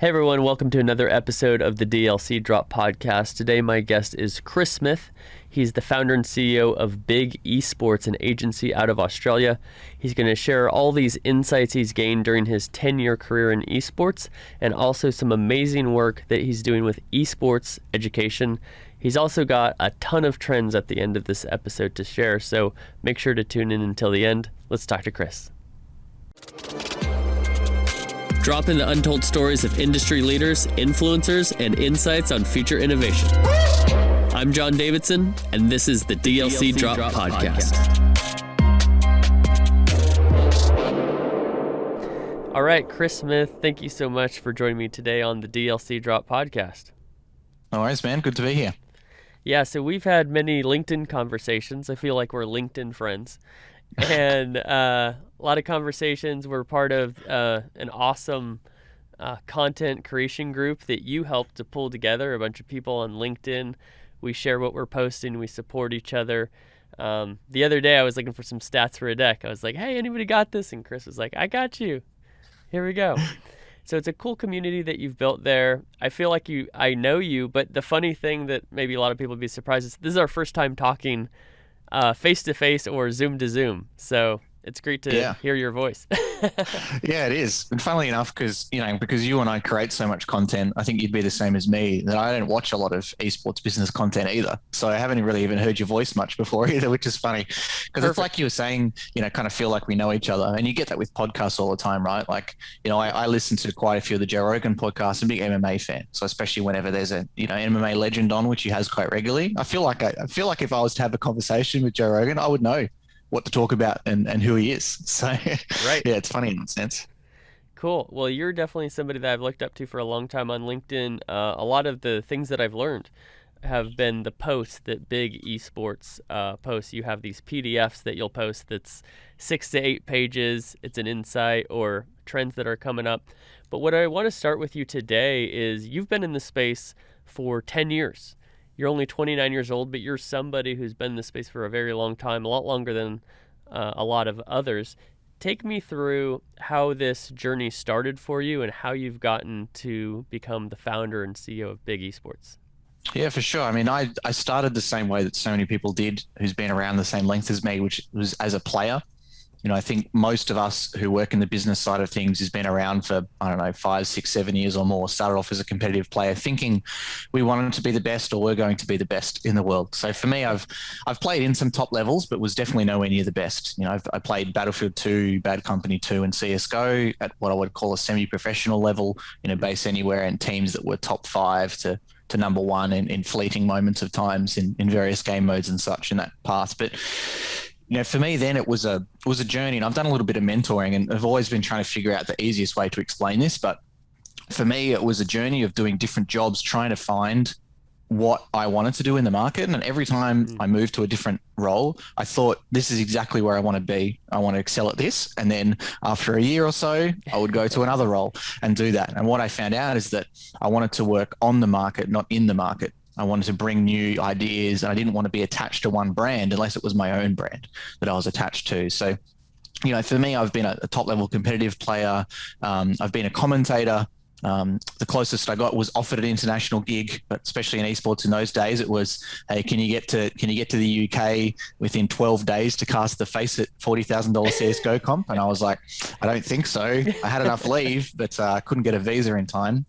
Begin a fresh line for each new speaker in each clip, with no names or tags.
Hey everyone, welcome to another episode of the DLC Drop podcast. Today my guest is Chris Smith. He's the founder and CEO of Big Esports, an agency out of Australia. He's going to share all these insights he's gained during his 10-year career in esports and also some amazing work that he's doing with Esports Education. He's also got a ton of trends at the end of this episode to share, so make sure to tune in until the end. Let's talk to Chris. Drop in the untold stories of industry leaders, influencers, and insights on future innovation. I'm John Davidson, and this is the DLC Drop Podcast. All right, Chris Smith, thank you so much for joining me today on the DLC Drop Podcast.
No worries, man. Good to be here.
Yeah, so we've had many LinkedIn conversations. I feel like we're LinkedIn friends. And a lot of conversations. We're part of an awesome content creation group that you helped to pull together, a bunch of people on LinkedIn. We share what we're posting. We support each other. The other day, I was looking for some stats for a deck. I was like, hey, anybody got this? And Chris was like, I got you. Here we go. So it's a cool community that you've built there. I feel like I know you, but the funny thing that maybe a lot of people would be surprised is this is our first time talking face-to-face or Zoom-to-Zoom. So it's great to hear your voice.
Yeah, it is. And funnily enough, because you and I create so much content, I think you'd be the same as me, that I don't watch a lot of esports business content either. So I haven't really even heard your voice much before either, which is funny. Because it's like you were saying, kind of feel like we know each other. And you get that with podcasts all the time, right? Like, I listen to quite a few of the Joe Rogan podcasts. I'm a big MMA fan. So especially whenever there's a, MMA legend on, which he has quite regularly, I feel like if I was to have a conversation with Joe Rogan, I would know what to talk about and who he is. So
right.
Yeah, it's funny in that sense.
Cool. Well, you're definitely somebody that I've looked up to for a long time on LinkedIn. A lot of the things that I've learned have been the posts that Big Esports posts. You have these PDFs that you'll post that's 6 to 8 pages. It's an insight or trends that are coming up. But what I want to start with you today is you've been in the space for 10 years. You're only 29 years old, but you're somebody who's been in this space for a very long time, a lot longer than a lot of others. Take me through how this journey started for you and how you've gotten to become the founder and CEO of Big Esports.
Yeah, for sure. I mean, I started the same way that so many people did who's been around the same length as me, which was as a player. I think most of us who work in the business side of things has been around for, 5, 6, 7 years or more, started off as a competitive player thinking we wanted to be the best or we're going to be the best in the world. So for me, I've played in some top levels, but was definitely nowhere near the best. I played Battlefield 2, Bad Company 2 and CSGO at what I would call a semi-professional level, based anywhere in teams that were top 5 to number 1 in fleeting moments of times in various game modes and such in that path. But for me, then it was a journey, and I've done a little bit of mentoring, and I've always been trying to figure out the easiest way to explain this. But for me, it was a journey of doing different jobs, trying to find what I wanted to do in the market. And every time I moved to a different role, I thought, this is exactly where I want to be. I want to excel at this. And then after a year or so, I would go to another role and do that. And what I found out is that I wanted to work on the market, not in the market. I wanted to bring new ideas, and I didn't want to be attached to one brand unless it was my own brand that I was attached to. So, for me, I've been a top-level competitive player. I've been a commentator. The closest I got was offered an international gig, but especially in esports in those days, it was, hey, can you get to the UK within 12 days to cast the face at $40,000 CSGO comp? And I was like, I don't think so. I had enough leave, but I couldn't get a visa in time.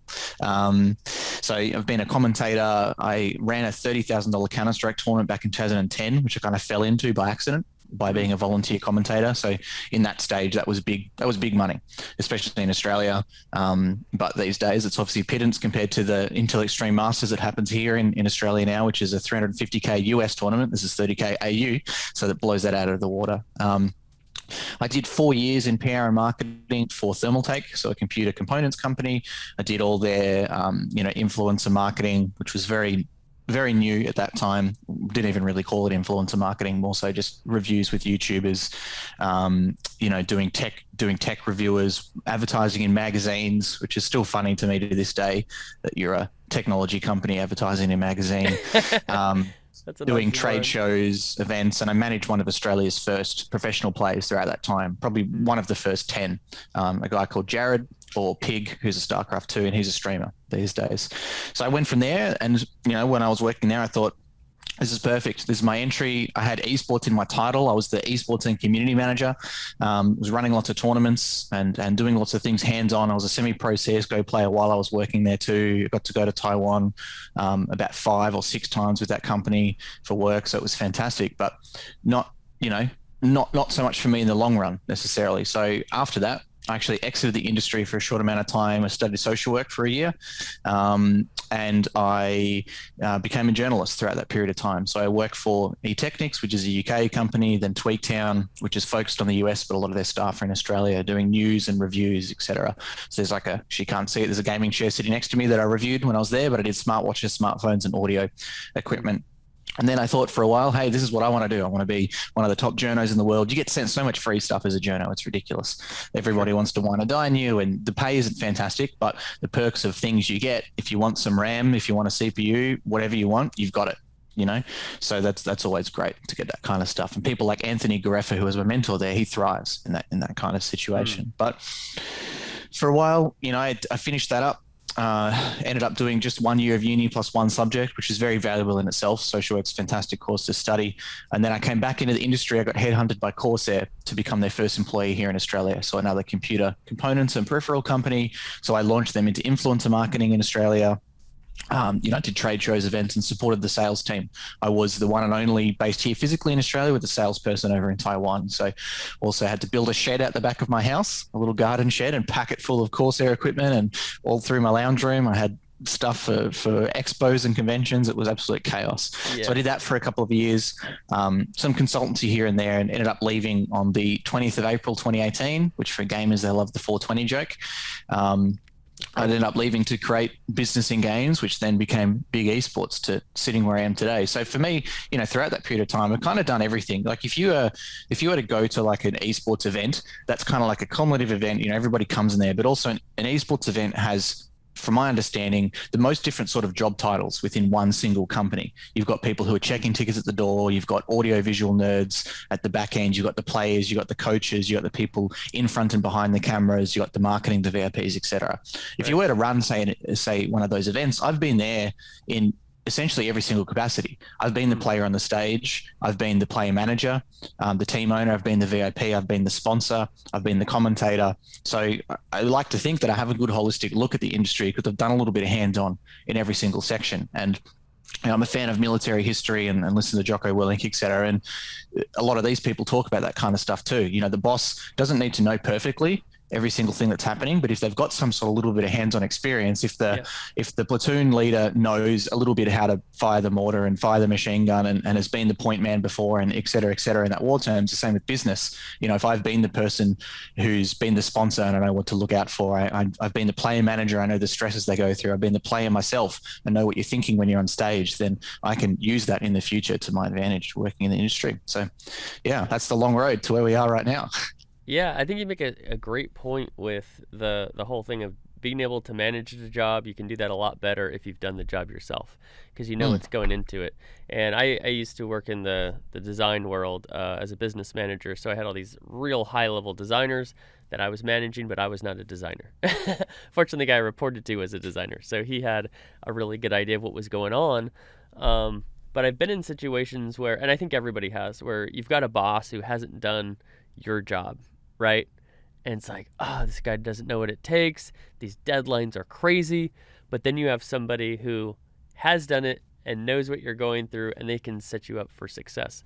So I've been a commentator. I ran a $30,000 Counter-Strike tournament back in 2010, which I kind of fell into by accident, by being a volunteer commentator. So in that stage, that was big money, especially in Australia. But these days it's obviously pittance compared to the Intel Extreme Masters that happens here in Australia now, which is a $350K US tournament. This is $30K AU. So that blows that out of the water. I did 4 years in PR and marketing for Thermaltake, so a computer components company. I did all their, influencer marketing, which was very, very new at that time. Didn't even really call it influencer marketing, more so just reviews with YouTubers, doing tech reviewers, advertising in magazines, which is still funny to me to this day that you're a technology company advertising in a magazine. Doing trade shows, events, and I managed one of Australia's first professional players throughout that time, probably one of the first 10, a guy called Jared, or Pig, who's a StarCraft 2, and he's a streamer these days. So I went from there, and when I was working there, I thought, this is perfect. This is my entry. I had esports in my title. I was the esports and community manager. Was running lots of tournaments and doing lots of things hands on. I was a semi-pro CS:GO player while I was working there too. I got to go to Taiwan about 5 or 6 times with that company for work, so it was fantastic. But not not so much for me in the long run necessarily. So after that, I actually exited the industry for a short amount of time. I studied social work for a year, and I became a journalist throughout that period of time. So I worked for eTechnics, which is a UK company, then Tweaktown, which is focused on the US, but a lot of their staff are in Australia doing news and reviews, etc. So there's she can't see it, there's a gaming chair sitting next to me that I reviewed when I was there, but I did smartwatches, smartphones, and audio equipment. And then I thought for a while, hey, this is what I want to do. I want to be one of the top journos in the world. You get sent so much free stuff as a journo. It's ridiculous. Everybody wants to wine and dine you, and the pay isn't fantastic, but the perks of things you get, if you want some RAM, if you want a CPU, whatever you want, you've got it. So that's always great to get that kind of stuff. And people like Anthony Gareffa, who was my mentor there, he thrives in that kind of situation. But for a while, I finished that up. Ended up doing just 1 year of uni plus one subject, which is very valuable in itself. Social work's a fantastic course to study. And then I came back into the industry. I got headhunted by Corsair to become their first employee here in Australia. So another computer components and peripheral company. So I launched them into influencer marketing in Australia. Did trade shows, events, and supported the sales team. I was the one and only based here physically in Australia with a salesperson over in Taiwan. So also had to build a shed out the back of my house, a little garden shed, and pack it full of Corsair equipment. And all through my lounge room, I had stuff for expos and conventions. It was absolute chaos. Yeah. So I did that for a couple of years, some consultancy here and there, and ended up leaving on the 20th of April 2018, which for gamers, they love the 420 joke. I ended up leaving to create business in games, which then became Big Esports, to sitting where I am today. So for me, throughout that period of time, I've kind of done everything. Like if you were to go to like an esports event, that's kind of like a cumulative event. Everybody comes in there, but also an esports event has, from my understanding, the most different sort of job titles within one single company. You've got people who are checking tickets at the door. You've got audio-visual nerds at the back end. You've got the players. You've got the coaches. You've got the people in front and behind the cameras. You've got the marketing, the VIPs, etc. If you were to run, say one of those events, I've been there in essentially every single capacity. I've been the player on the stage. I've been the player manager, the team owner. I've been the VIP. I've been the sponsor. I've been the commentator. So I like to think that I have a good holistic look at the industry because I've done a little bit of hands-on in every single section. And I'm a fan of military history and listen to Jocko Willink, et cetera. And a lot of these people talk about that kind of stuff too. The boss doesn't need to know perfectly every single thing that's happening, but if they've got some sort of little bit of hands-on experience, if the platoon leader knows a little bit how to fire the mortar and fire the machine gun and has been the point man before and et cetera, in that war terms, the same with business. If I've been the person who's been the sponsor and I know what to look out for, I've been the player manager, I know the stresses they go through, I've been the player myself, I know what you're thinking when you're on stage, then I can use that in the future to my advantage working in the industry. So yeah, that's the long road to where we are right now.
Yeah, I think you make a great point with the whole thing of being able to manage the job. You can do that a lot better if you've done the job yourself because you know what's going into it. And I used to work in the design world as a business manager, so I had all these real high-level designers that I was managing, but I was not a designer. Fortunately, the guy I reported to was a designer, so he had a really good idea of what was going on. But I've been in situations where, and I think everybody has, where you've got a boss who hasn't done your job, right? And it's like, this guy doesn't know what it takes. These deadlines are crazy. But then you have somebody who has done it and knows what you're going through, and they can set you up for success.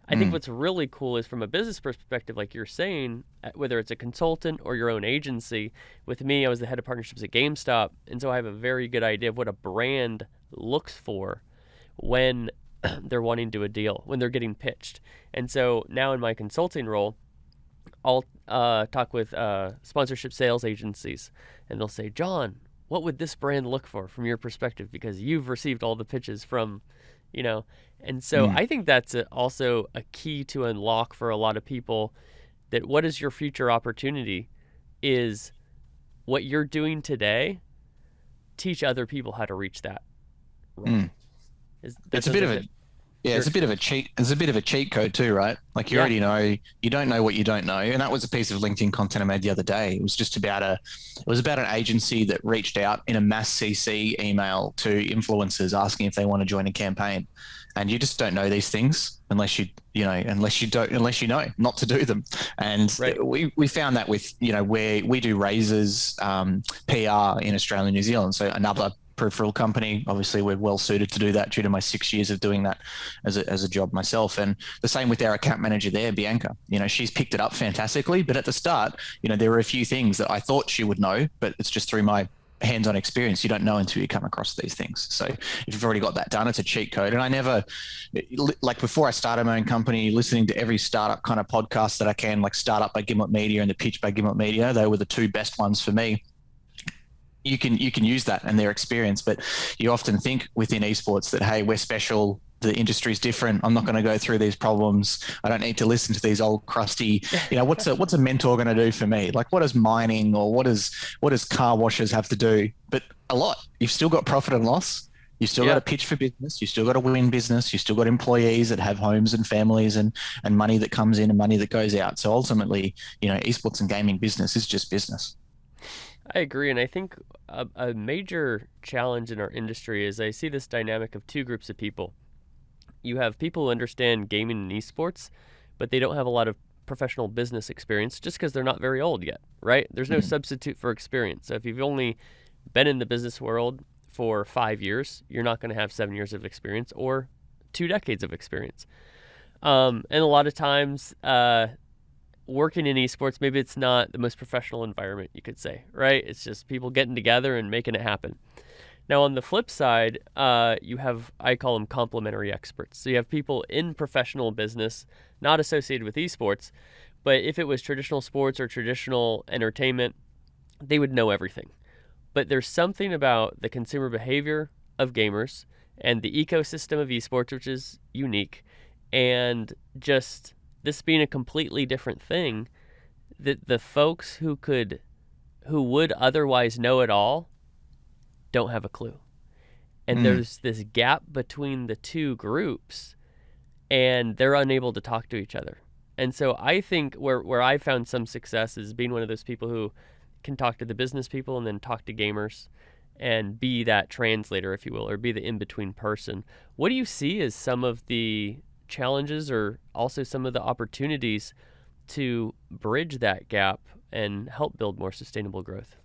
I think what's really cool is from a business perspective, like you're saying, whether it's a consultant or your own agency. With me, I was the head of partnerships at GameStop, and so I have a very good idea of what a brand looks for when they're wanting to do a deal, when they're getting pitched. And so now in my consulting role, I'll talk with sponsorship sales agencies, and they'll say, John, what would this brand look for from your perspective? Because you've received all the pitches from, and so I think that's also a key to unlock for a lot of people, that what is your future opportunity is what you're doing today, teach other people how to reach that.
It's a bit of a Yeah,
Your
it's a bit of a
experience.
cheat. It's a bit of a cheat code too, right? Like you
Yeah.
already know, you don't know what you don't know, and that was a piece of LinkedIn content I made the other day. It was about an agency that reached out in a mass CC email to influencers asking if they want to join a campaign, and you just don't know these things unless unless you know not to do them. And
Right.
we found that with where we do raises PR in Australia and New Zealand, so another peripheral company. Obviously, we're well suited to do that due to my 6 years of doing that as a job myself. And the same with our account manager there, Bianca. She's picked it up fantastically. But at the start, there were a few things that I thought she would know, but it's just through my hands-on experience. You don't know until you come across these things. So if you've already got that done, it's a cheat code. And I never, like before I started my own company, listening to every startup kind of podcast that I can, like Startup by Gimlet Media and The Pitch by Gimlet Media. They were the two best ones for me. You can use that and their experience, but you often think within esports that, hey, we're special, the industry is different, I'm not going to go through these problems, I don't need to listen to these old crusty, what's a mentor going to do for me? Like, what does mining or what does car washers have to do? But a lot. You've still got profit and loss, you still got
Yeah.
to pitch for business, you still got to win business, you still got employees that have homes and families and money that comes in and money that goes out. So ultimately, esports and gaming business is just business.
I agree, and I think a major challenge in our industry is I see this dynamic of two groups of people. You have people who understand gaming and esports, but they don't have a lot of professional business experience just because they're not very old yet, right? There's no substitute for experience. So if you've only been in the business world for 5 years, you're not going to have 7 years of experience or 2 decades of experience. And a lot of times, working in esports, maybe it's not the most professional environment, you could say, right? It's just people getting together and making it happen. Now, on the flip side, you have, I call them complementary experts. So you have people in professional business, not associated with esports, but if it was traditional sports or traditional entertainment, they would know everything. But there's something about the consumer behavior of gamers and the ecosystem of esports, which is unique, and just this being a completely different thing, that the folks who would otherwise know it all don't have a clue. And
Mm.
there's this gap between the two groups, and they're unable to talk to each other. And so I think where I found some success is being one of those people who can talk to the business people and then talk to gamers and be that translator, if you will, or be the in-between person. What do you see as some of the challenges or also some of the opportunities to bridge that gap and help build more sustainable growth?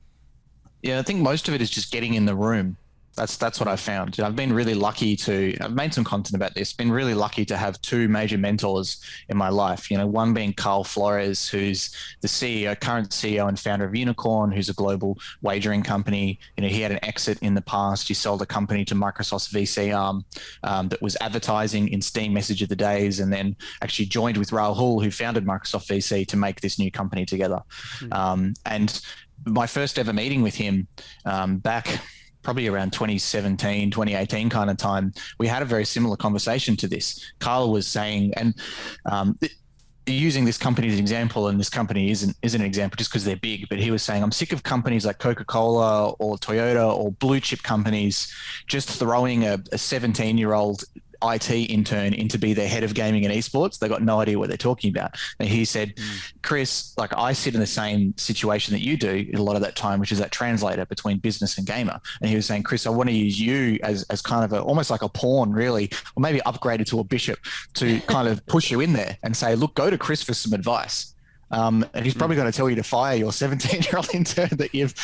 Yeah, I think most of it is just getting in the room. That's what I found. I've been really lucky to. I've made some content about this. Been really lucky to have two major mentors in my life. One being Carl Flores, who's the CEO, current CEO and founder of Unicorn, who's a global wagering company. He had an exit in the past. He sold a company to Microsoft's VC arm that was advertising in Steam Message of the Days, and then actually joined with Rahul, who founded Microsoft VC, to make this new company together. And my first ever meeting with him back probably around 2017, 2018 kind of time, we had a very similar conversation to this. Carl was saying, and using this company as an example, and this company isn't an example just because they're big, but he was saying, I'm sick of companies like Coca-Cola or Toyota or blue chip companies just throwing a 17-year-old IT intern in to be their head of gaming and esports. They got no idea what they're talking about. And he said, Chris, like, I sit in the same situation that you do a lot of that time, which is that translator between business and gamer. And he was saying, Chris, I want to use you as kind of almost like a pawn, really, or maybe upgraded to a bishop, to kind of push you in there and say, look, go to Chris for some advice. And he's probably going to tell you to fire your 17-year-old intern that you've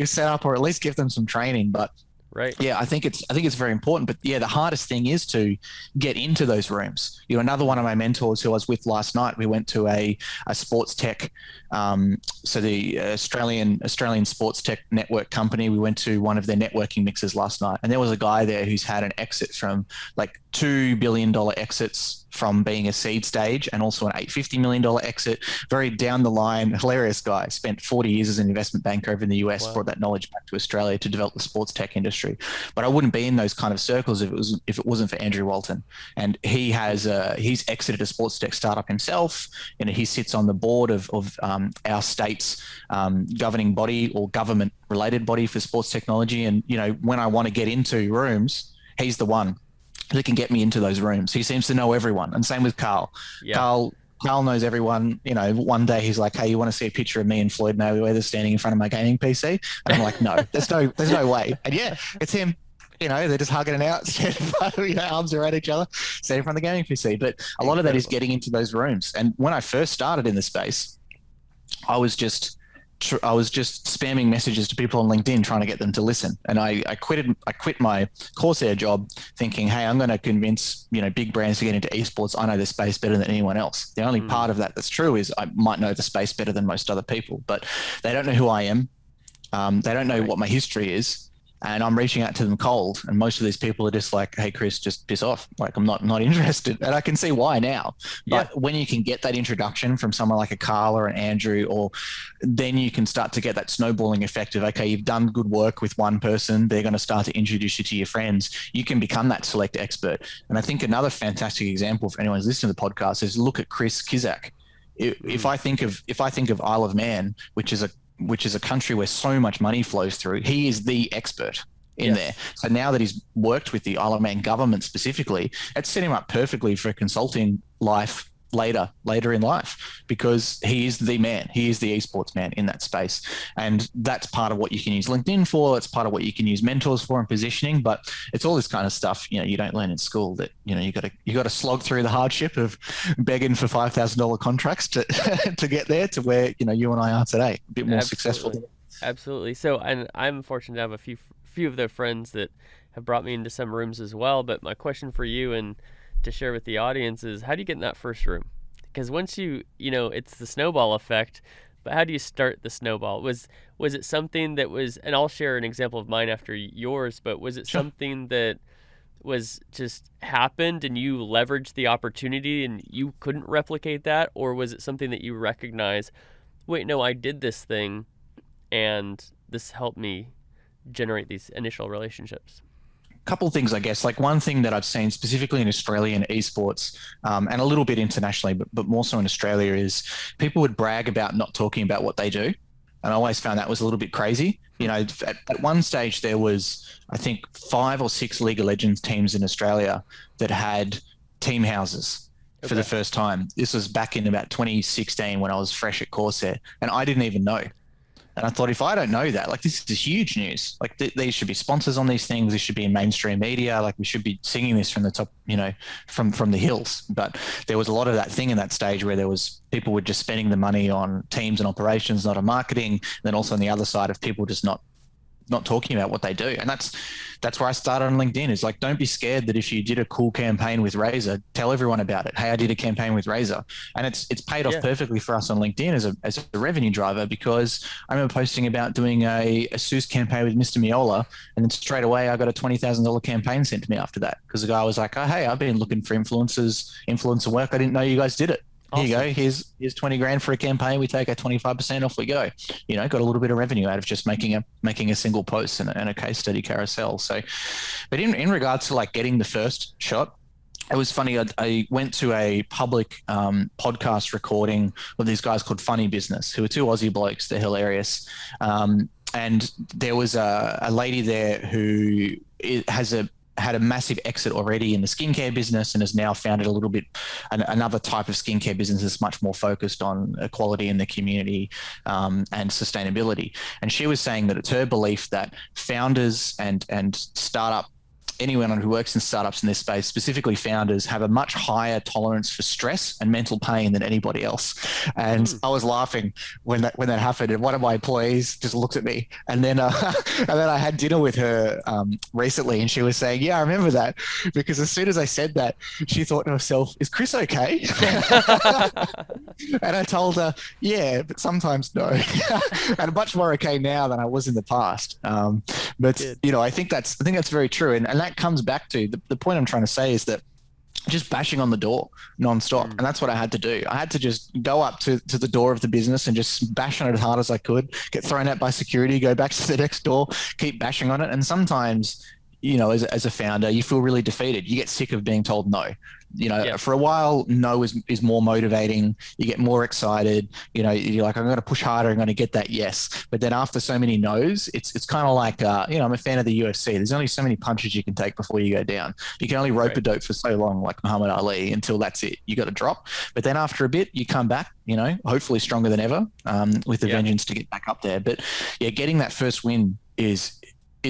set up, or at least give them some training. But
Right.
yeah, I think it's very important. But yeah, the hardest thing is to get into those rooms. Another one of my mentors who I was with last night, we went to a sports tech, so the Australian sports tech network company. We went to one of their networking mixes last night, and there was a guy there who's had an exit from like $2 billion exits from being a seed stage, and also an $850 million exit, very down the line, hilarious guy. Spent 40 years as an investment banker over in the US,
Wow.
brought that knowledge back to Australia to develop the sports tech industry. But I wouldn't be in those kind of circles if it wasn't for Andrew Walton. And he's exited a sports tech startup himself. He sits on the board of our state's governing body or government related body for sports technology. And when I want to get into rooms, he's the one. who can get me into those rooms. He seems to know everyone. And same with Carl.
Yeah.
Carl knows everyone. You know, one day he's like, "Hey, you want to see a picture of me and Floyd Mayweather standing in front of my gaming PC?" And I'm like, "No, there's no way." And yeah, it's him. You know, they're just hugging it out, you know, arms around each other, standing in front of the gaming PC. But a lot of that is getting into those rooms. And when I first started in the space, I was just spamming messages to people on LinkedIn trying to get them to listen. And I quit my Corsair job thinking, hey, I'm going to convince, you know, big brands to get into esports. I know the space better than anyone else. The only part of that that's true is I might know the space better than most other people, but they don't know who I am. They don't know what my history is. And I'm reaching out to them cold. And most of these people are just like, hey, Chris, just piss off. Like, I'm not interested. And I can see why now. But when you can get that introduction from someone like a Carl or an Andrew, or then you can start to get that snowballing effect of, okay, you've done good work with one person. They're going to start to introduce you to your friends. You can become that select expert. And I think another fantastic example for anyone who's listening to the podcast is look at Chris Kizak. If I think of Isle of Man, which is a country where so much money flows through, he is the expert in there. So now that he's worked with the Isle of Man government specifically, it's set him up perfectly for consulting life later in life, because he is the man. He is the esports man in that space. And that's part of what you can use LinkedIn for. It's part of what you can use mentors for and positioning. But it's all this kind of stuff, you know, you don't learn in school, that, you know, you got to slog through the hardship of begging for $5,000 contracts to to get there to where, you know, you and I are today, a bit more successful.
Absolutely. So, and I'm fortunate to have a few of their friends that have brought me into some rooms as well. But my question for you and to share with the audience is, how do you get in that first room? Because once you know, it's the snowball effect, but how do you start the snowball? Was it something that was, and I'll share an example of mine after yours, but was it something that was just happened and you leveraged the opportunity and you couldn't replicate that? Or was it something that you recognize, wait, no, I did this thing and this helped me generate these initial relationships?
Couple things, I guess. Like, one thing that I've seen specifically in Australian esports, and a little bit internationally, but more so in Australia, is people would brag about not talking about what they do. And I always found that was a little bit crazy. You know, at one stage there was, I think, 5 or 6 League of Legends teams in Australia that had team houses for the first time. This was back in about 2016 when I was fresh at Corsair, and I didn't even know. And I thought, if I don't know that, like, this is huge news. Like, these should be sponsors on these things. This should be in mainstream media. Like, we should be singing this from the top, you know, from the hills. But there was a lot of that thing in that stage where there was people were just spending the money on teams and operations, not on marketing. And then also on the other side of people just not talking about what they do. And that's where I started on LinkedIn, is like, don't be scared that if you did a cool campaign with Razer, tell everyone about it. Hey, I did a campaign with Razer. And it's paid off perfectly for us on LinkedIn as a revenue driver, because I remember posting about doing a Seuss campaign with Mr. Miola, and then straight away I got a $20,000 campaign sent to me after that, because the guy was like, oh, hey, I've been looking for influencer work. I didn't know you guys did it. Awesome. Here you go. Here's 20 grand for a campaign. We take a 25%, off we go. You know, got a little bit of revenue out of just making a single post and a case study carousel. So, but in regards to like getting the first shot, it was funny. I went to a public podcast recording with these guys called Funny Business, who are 2 Aussie blokes. They're hilarious. And there was a lady there who had a massive exit already in the skincare business and has now founded a little bit another type of skincare business that's much more focused on equality in the community and sustainability. And she was saying that it's her belief that founders and startup, anyone who works in startups in this space, specifically founders, have a much higher tolerance for stress and mental pain than anybody else. And I was laughing when that happened. And one of my employees just looked at me, and then I had dinner with her recently, and she was saying, "Yeah, I remember that," because as soon as I said that, she thought to herself, "Is Chris okay?" And I told her, "Yeah, but sometimes no," and much more okay now than I was in the past. But you know, I think that's very true, and that comes back to the point I'm trying to say is that just bashing on the door nonstop. And that's what I had to do. I had to just go up to the door of the business and just bash on it as hard as I could, get thrown out by security, go back to the next door, keep bashing on it. And sometimes as a founder, you feel really defeated. You get sick of being told no.
Yeah.
For a while, no is more motivating. You get more excited. You're like, I'm going to push harder. I'm going to get that yes. But then after so many no's, it's kind of like, I'm a fan of the UFC. There's only so many punches you can take before you go down. You can only rope
Right.
a dope for so long, like Muhammad Ali, until that's it. You got to drop. But then after a bit, you come back, hopefully stronger than ever, with a
Yeah.
vengeance to get back up there. But yeah, getting that first win is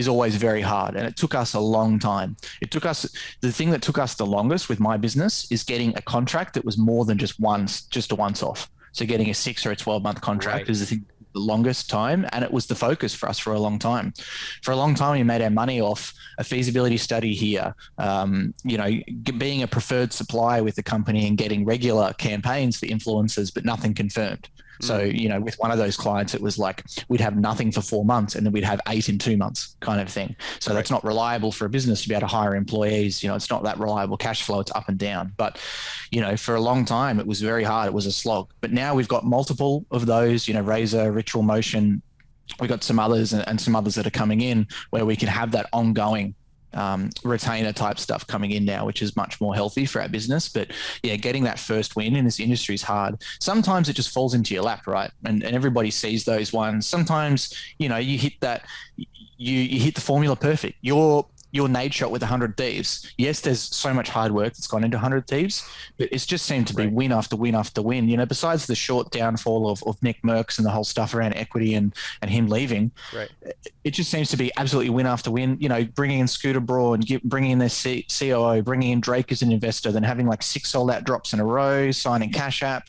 always very hard. And it took us a long time. The thing that took us the longest with my business is getting a contract that was more than just a once off. So getting a 6 or a 12-month contract
Right.
is the longest time. And it was the focus for us for a long time. For a long time, we made our money off a feasibility study here, being a preferred supplier with the company and getting regular campaigns for influencers, but nothing confirmed. So, with one of those clients, it was like we'd have nothing for 4 months and then we'd have 8 in 2 months kind of thing. So
Right.
that's not reliable for a business to be able to hire employees. It's not that reliable cash flow. It's up and down. But, for a long time, it was very hard. It was a slog. But now we've got multiple of those, Razor, Ritual Motion. We've got some others and some others that are coming in where we can have that ongoing retainer type stuff coming in now, which is much more healthy for our business. But yeah, getting that first win in this industry is hard. Sometimes it just falls into your lap, right? And everybody sees those ones. Sometimes, you hit that, you hit the formula perfect. Your nade shot with 100 Thieves. Yes, there's so much hard work that's gone into 100 Thieves, but it's just seemed to be win after win after win. Besides the short downfall of Nick Merckx and the whole stuff around equity and him leaving,
Right.
it just seems to be absolutely win after win. Bringing in Scooter Braun, bringing in their COO, bringing in Drake as an investor, then having like 6 sold out drops in a row, signing Cash App,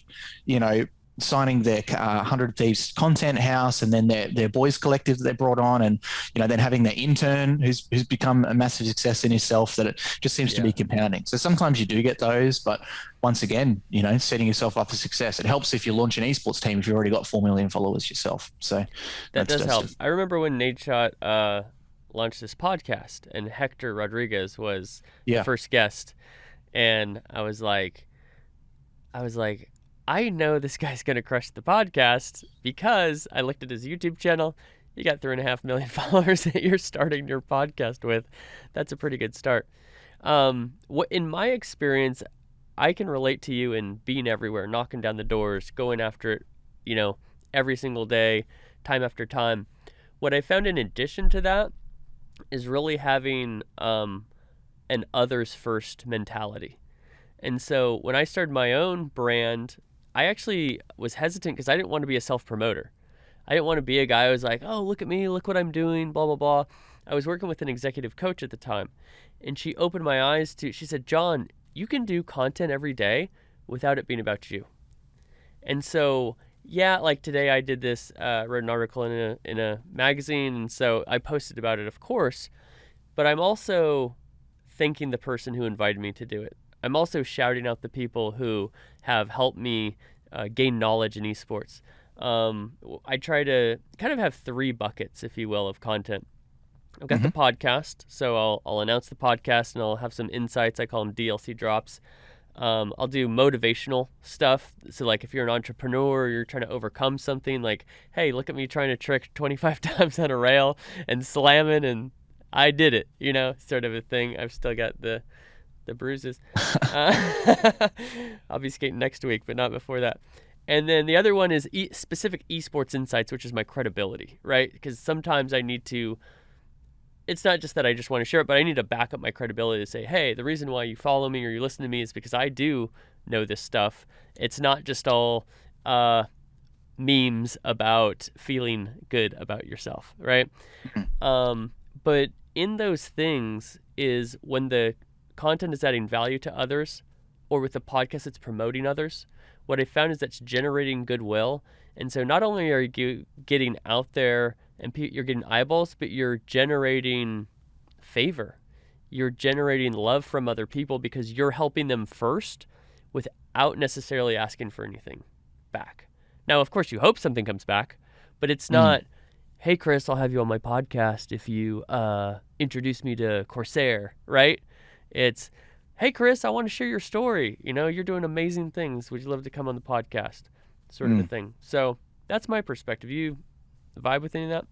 signing their 100 Thieves content house, and then their boys collective that they brought on, and then having their intern who's become a massive success in himself. That it just seems to be compounding. So sometimes you do get those, but once again, setting yourself up for success. It helps if you launch an esports team if you've already got 4 million followers yourself. So
That does help. I remember when Nate Shot launched this podcast, and Hector Rodriguez was the first guest, and I was like, I know this guy's gonna crush the podcast because I looked at his YouTube channel. You got 3.5 million followers that you're starting your podcast with. That's a pretty good start. What in my experience, I can relate to you in being everywhere, knocking down the doors, going after it, every single day, time after time. What I found in addition to that is really having an others first mentality. And so when I started my own brand, I actually was hesitant because I didn't want to be a self-promoter. I didn't want to be a guy who was like, oh, look at me, look what I'm doing, blah, blah, blah. I was working with an executive coach at the time, and she opened my eyes she said, John, you can do content every day without it being about you. And so, yeah, like today I did this, wrote an article in a magazine, and so I posted about it, of course, but I'm also thanking the person who invited me to do it. I'm also shouting out the people who have helped me gain knowledge in esports. I try to kind of have 3 buckets, if you will, of content. I've got the podcast, so I'll announce the podcast and I'll have some insights. I call them DLC drops. I'll do motivational stuff. So like if you're an entrepreneur or you're trying to overcome something, like, hey, look at me trying to trick 25 times on a rail and slamming, and I did it, sort of a thing. I've still got the bruises. I'll be skating next week, but not before that. And then the other one is specific esports insights, which is my credibility, right? Because sometimes I need to, it's not just that I just want to share it, but I need to back up my credibility to say, hey, the reason why you follow me or you listen to me is because I do know this stuff. It's not just all memes about feeling good about yourself, right? But in those things is when the content is adding value to others, or with the podcast it's promoting others, what I found is that's generating goodwill. And so not only are you getting out there and you're getting eyeballs, but you're generating favor. You're generating love from other people because you're helping them first without necessarily asking for anything back. Now, of course, you hope something comes back, but it's not, hey, Chris, I'll have you on my podcast if you introduce me to Corsair, right? It's, hey, Chris, I want to share your story. You're doing amazing things. Would you love to come on the podcast? Sort of a thing. So that's my perspective. You vibe with any of that?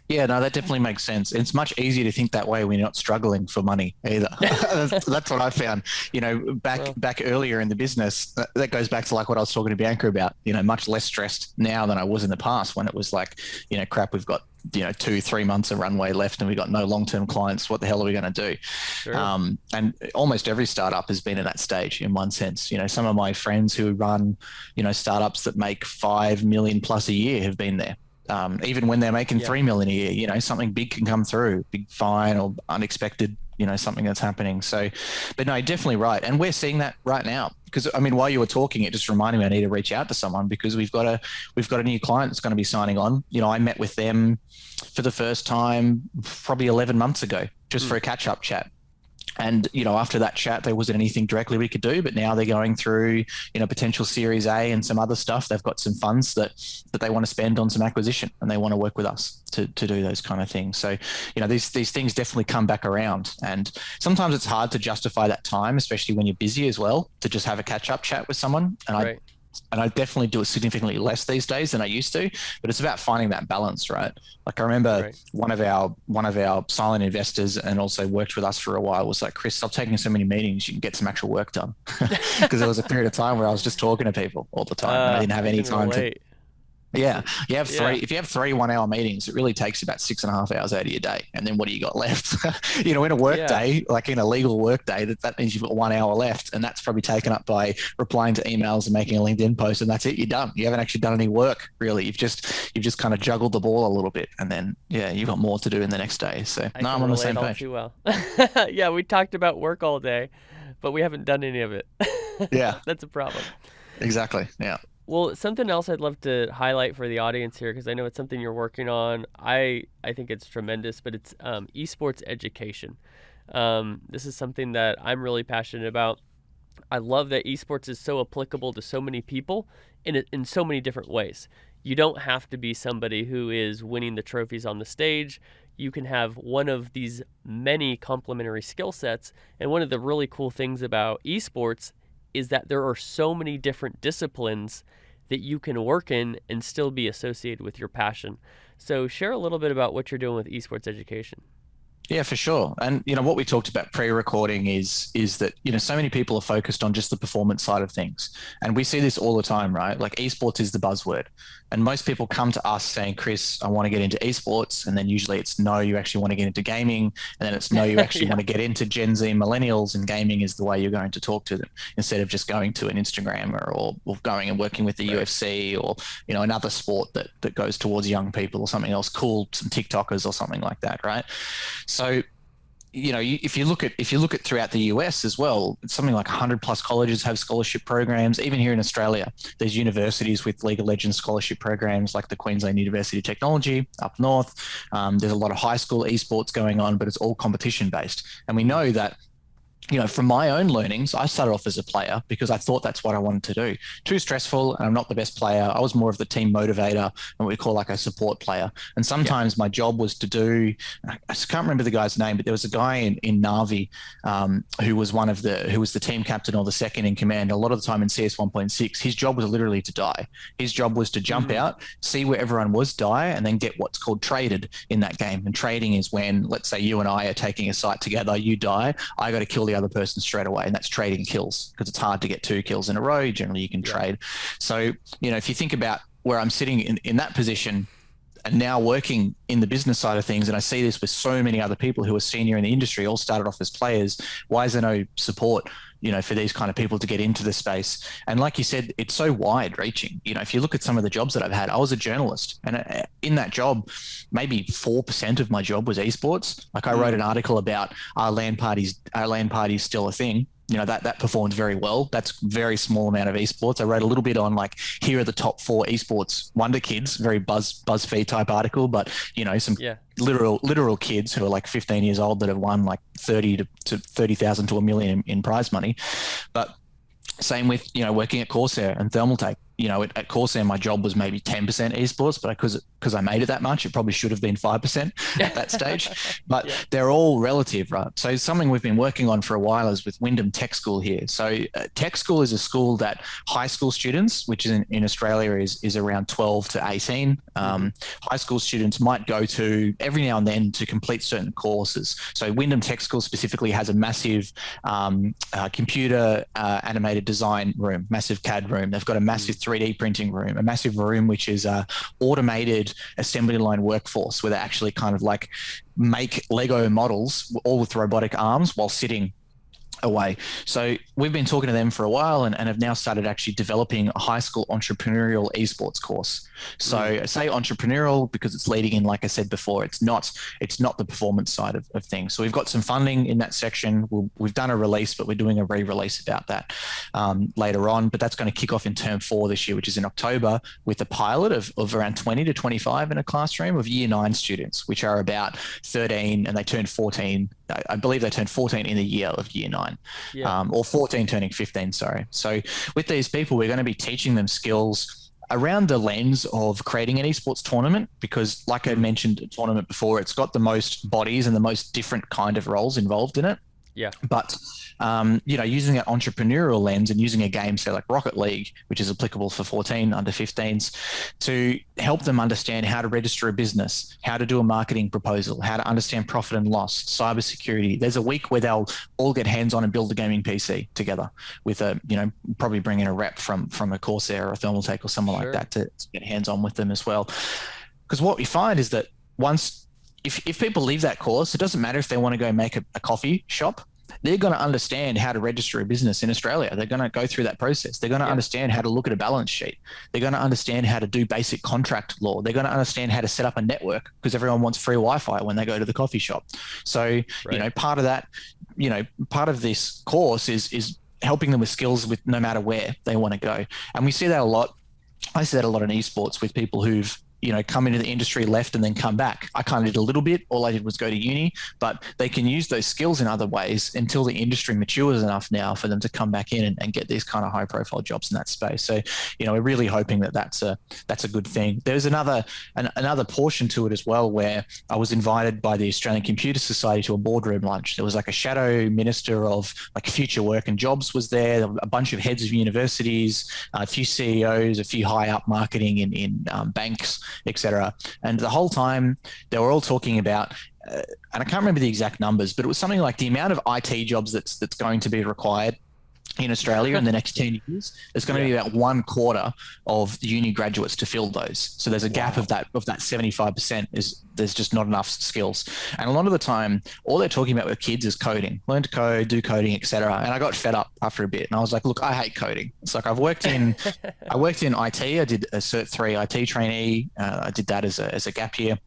Yeah, no, that definitely makes sense. It's much easier to think that way when you're not struggling for money either. That's what I found. Back
Well,
back earlier in the business, that goes back to like what I was talking to Bianca about. Much less stressed now than I was in the past when it was like, crap, we've got 2-3 months of runway left and we got no long-term clients. What the hell are we going to do?
sure.
And almost every startup has been in that stage in one sense. Some of my friends who run, startups that make 5 million plus a year have been there. Even when they're making
Yeah.
3 million a year, something big can come through, big fine or unexpected, something that's happening. So, but no, definitely right. And we're seeing that right now because I mean, while you were talking, it just reminded me I need to reach out to someone because we've got a new client that's going to be signing on. I met with them for the first time probably 11 months ago, just for a catch up chat. And after that chat, there wasn't anything directly we could do. But now they're going through, potential Series A and some other stuff. They've got some funds that they want to spend on some acquisition, and they want to work with us to do those kind of things. So, these things definitely come back around. And sometimes it's hard to justify that time, especially when you're busy as well, to just have a catch up chat with someone.
Right.
And I definitely do it significantly less these days than I used to, but it's about finding that balance, right? Like I remember
Right.
one of our silent investors and also worked with us for a while was like, Chris, stop taking so many meetings. You can get some actual work done. Because there was a period of time where I was just talking to people all the time and I didn't have
I
any
can
time to.
relate.
Yeah, you have three.
Yeah.
If you have 3 1 hour meetings, it really takes about 6.5 hours out of your day. And then what do you got left? In a work
Yeah.
day, like in a legal work day, that means you've got 1 hour left, and that's probably taken up by replying to emails and making a LinkedIn post, and that's it. You're done. You haven't actually done any work really. You've just kind of juggled the ball a little bit, and then yeah, you've got more to do in the next day. So
I
no,
can
I'm on the
relate
same
all
page.
too well. Yeah, we talked about work all day, but we haven't done any of it.
Yeah,
That's a problem.
exactly. Yeah.
Well, something else I'd love to highlight for the audience here, because I know it's something you're working on. I think it's tremendous, but it's esports education. This is something that I'm really passionate about. I love that esports is so applicable to so many people in so many different ways. You don't have to be somebody who is winning the trophies on the stage. You can have one of these many complementary skill sets. And one of the really cool things about esports is that there are so many different disciplines that you can work in and still be associated with your passion. So share a little bit about what you're doing with esports education.
Yeah, for sure. And what we talked about pre-recording is that so many people are focused on just the performance side of things, and we see this all the time, right? Like esports is the buzzword, and most people come to us saying, "Chris, I want to get into esports," and then usually it's no, you actually want to get into gaming, and then it's no, you actually
Yeah.
want to get into Gen Z millennials, and gaming is the way you're going to talk to them instead of just going to an Instagram or going and working with the
Right.
UFC or another sport that goes towards young people or something else cool, some TikTokers or something like that, right? So, if you look at throughout the US as well, it's something like 100 plus colleges have scholarship programs. Even here in Australia, there's universities with League of Legends scholarship programs, like the Queensland University of Technology up north. There's a lot of high school esports going on, but it's all competition based. And we know that from my own learnings, I started off as a player because I thought that's what I wanted to do. Too stressful, and I'm not the best player. I was more of the team motivator and what we call like a support player. And
Yeah.
sometimes my job was to do, I can't remember the guy's name, but there was a guy in Navi who was the team captain or the second in command. A lot of the time in CS 1.6, his job was literally to die. His job was to jump out, see where everyone was, die, and then get what's called traded in that game. And trading is when, let's say you and I are taking a site together, you die, I got to kill the other person straight away, and that's trading kills because it's hard to get 2 kills in a row. Generally you can trade. So if you think about where I'm sitting in that position and now working in the business side of things, and I see this with so many other people who are senior in the industry, all started off as players, why is there no support for these kind of people to get into the space? And like you said, it's so wide reaching. If you look at some of the jobs that I've had, I was a journalist, and in that job, maybe 4% of my job was esports. Like I wrote an article about are LAN parties still a thing? That performed very well. That's a very small amount of esports. I wrote a little bit on like, here are the top 4 esports wonder kids, very BuzzFeed type article, but some literal kids who are like 15 years old that have won like 30,000 to 1 million in prize money. But same with working at Corsair and Thermaltake. at Corsair, my job was maybe 10% esports, but because I made it that much, it probably should have been 5% at that stage. But
Yeah.
they're all relative, right? So something we've been working on for a while is with Wyndham Tech School here. So Tech School is a school that high school students, which is in Australia is around 12 to 18, high school students might go to every now and then to complete certain courses. So Wyndham Tech School specifically has a massive computer animated design room, massive CAD room. They've got a massive 3D printing room, a massive room which is automated assembly line workforce, where they actually kind of like make Lego models all with robotic arms while sitting away. So we've been talking to them for a while and have now started actually developing a high school entrepreneurial esports course. So I say entrepreneurial because it's leading in, like I said before, it's not the performance side of things. So we've got some funding in that section. We've done a release, but we're doing a re-release about that later on. But that's going to kick off in term 4 this year, which is in October, with a pilot of around 20 to 25 in a classroom of year 9 students, which are about 13 and they turn 14. I believe they turned 14 in the year of year 9. Or 14 turning 15, sorry. So with these people, we're going to be teaching them skills around the lens of creating an esports tournament, because like I mentioned, a tournament before, it's got the most bodies and the most different kind of roles involved in it.
Yeah.
But, using that entrepreneurial lens and using a game, say like Rocket League, which is applicable for 14 under 15s, to help them understand how to register a business, how to do a marketing proposal, how to understand profit and loss, cybersecurity. There's a week where they'll all get hands-on and build a gaming PC together with probably bring in a rep from a Corsair or a Thermaltake or someone like that to get hands-on with them as well. Because what we find is that if people leave that course, it doesn't matter if they want to go make a coffee shop. They're going to understand how to register a business in Australia. They're going to go through that process. They're going to understand how to look at a balance sheet. They're going to understand how to do basic contract law. They're going to understand how to set up a network, because everyone wants free Wi-Fi when they go to the coffee shop. So, part of that, part of this course is helping them with skills with no matter where they want to go. And we see that a lot. I see that a lot in esports with people who've come into the industry, left, and then come back. I kind of did a little bit. All I did was go to uni, but they can use those skills in other ways until the industry matures enough now for them to come back in and get these kind of high profile jobs in that space. So, we're really hoping that that's a good thing. There's another portion to it as well, where I was invited by the Australian Computer Society to a boardroom lunch. There was like a shadow minister of like future work and jobs was there, a bunch of heads of universities, a few CEOs, a few high up marketing in banks, etc. And the whole time they were all talking about, and I can't remember the exact numbers, but it was something like the amount of IT jobs that's going to be required in Australia in the next 10 years. There's going to be about 1/4 of uni graduates to fill those. So there's a gap of that 75% there's just not enough skills. And a lot of the time, all they're talking about with kids is coding, learn to code, do coding, etc. And I got fed up after a bit, and I was like, look, I hate coding. It's like I worked in IT. I did a Cert 3 IT trainee. I did that as a gap year.